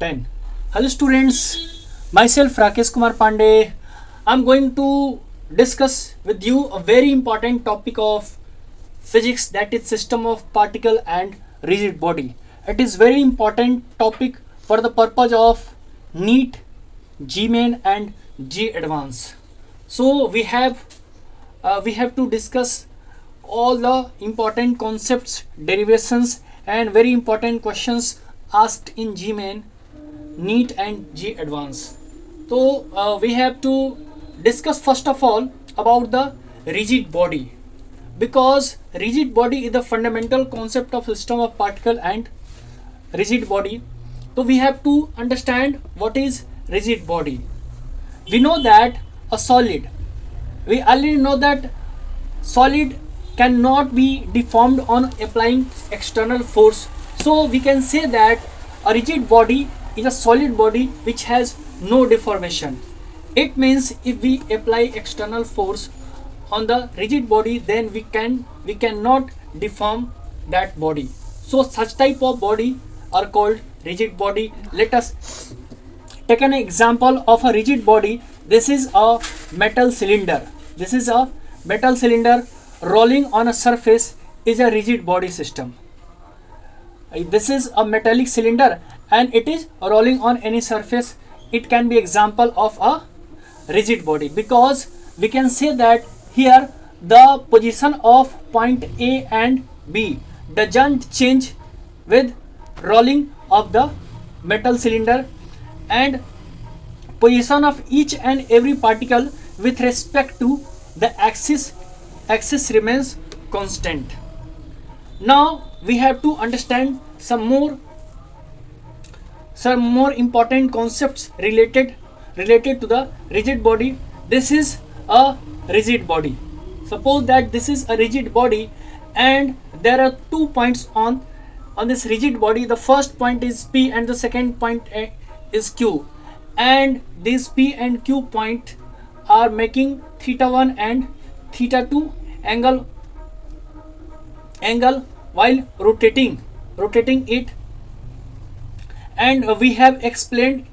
10. Hello students, myself Rakesh Kumar Pandey. I'm going to discuss with you a very important topic of physics, that is system of particle and rigid body. It is very important topic for the purpose of NEET, GMAIN and G Advance. So we have to discuss all the important concepts, derivations and very important questions asked in GMAIN, NEET and G Advance. So we have to discuss first of all about the rigid body, because rigid body is the fundamental concept of system of particle and rigid body. So we have to understand what is rigid body. We know that a solid, we already know that solid cannot be deformed on applying external force. So we can say that a rigid body is a solid body which has no deformation. It means if we apply external force on the rigid body, then we cannot deform that body. So such type of body are called rigid body. Let us take an example of a rigid body. This is a metal cylinder. This is a metal cylinder rolling on a surface is a rigid body system. This is a metallic cylinder and it is rolling on any surface. It can be example of a rigid body, because we can say that here the position of point A and B doesn't change with rolling of the metal cylinder, and position of each and every particle with respect to the axis remains constant. Now we have to understand some more important concepts related to the rigid body. This is a rigid body. Suppose that this is a rigid body and there are 2 points on this rigid body. The first point is P and the second point is Q, and these P and Q point are making theta 1 and theta 2 angle while rotating it. And we have explained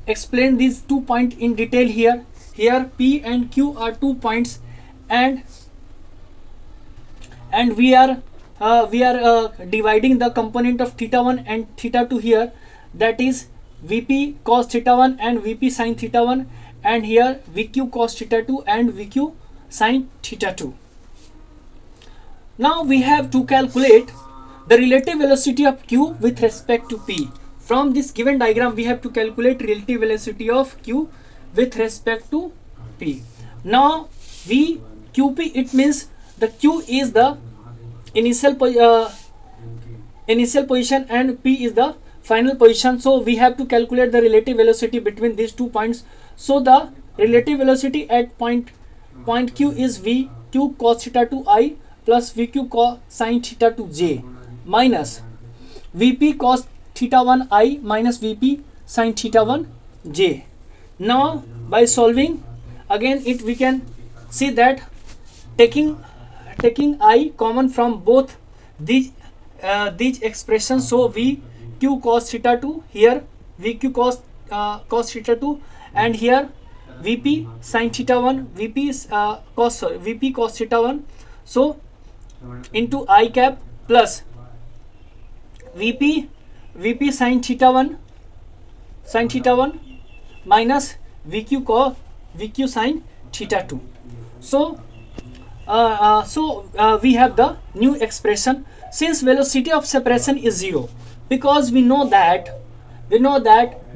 these 2 points in detail here. Here P and Q are 2 points, and we are dividing the component of theta 1 and theta 2 here, that is Vp cos theta 1 and Vp sin theta 1, and here Vq cos theta 2 and Vq sin theta 2. Now we have to calculate the relative velocity of Q with respect to P. From this given diagram we have to calculate relative velocity of Q with respect to P. Now QP, it means the Q is the initial position and P is the final position. So we have to calculate the relative velocity between these 2 points. So the relative velocity at point Q is Vq cos theta 2 I plus Vq cos sin theta 2 j minus Vp cos theta 1 I minus Vp sin theta 1 j. Now by solving again we can see that taking I common from both these expressions, so Vq cos theta 2, here Vq cos theta 2, and here Vp sin theta 1, Vp cos theta 1, so into I cap plus Vp sin theta 1 minus Vq sin theta 2. So we have the new expression. Since velocity of separation is 0, because we know that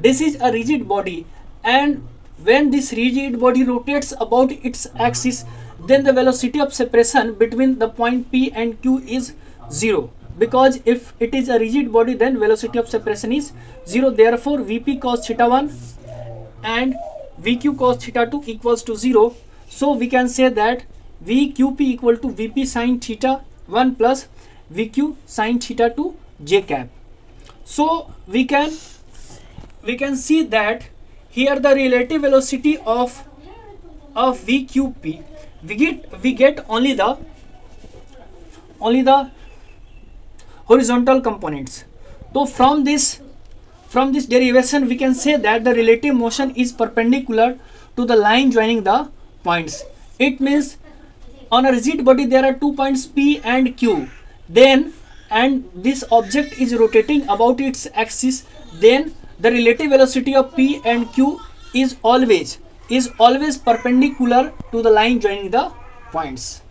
this is a rigid body, and when this rigid body rotates about its axis, then the velocity of separation between the point P and Q is 0, because if it is a rigid body then velocity of separation is 0. Therefore Vp cos theta 1 and Vq cos theta 2 equals to 0. So we can say that Vqp equal to Vp sin theta 1 plus Vq sin theta 2 j cap. So we can see that here the relative velocity of Vqp, we get only the horizontal components. So from this from this derivation we can say that the relative motion is perpendicular to the line joining the points. It means on a rigid body there are 2 points P and Q, then and this object is rotating about its axis, then the relative velocity of P and Q is always perpendicular to the line joining the points.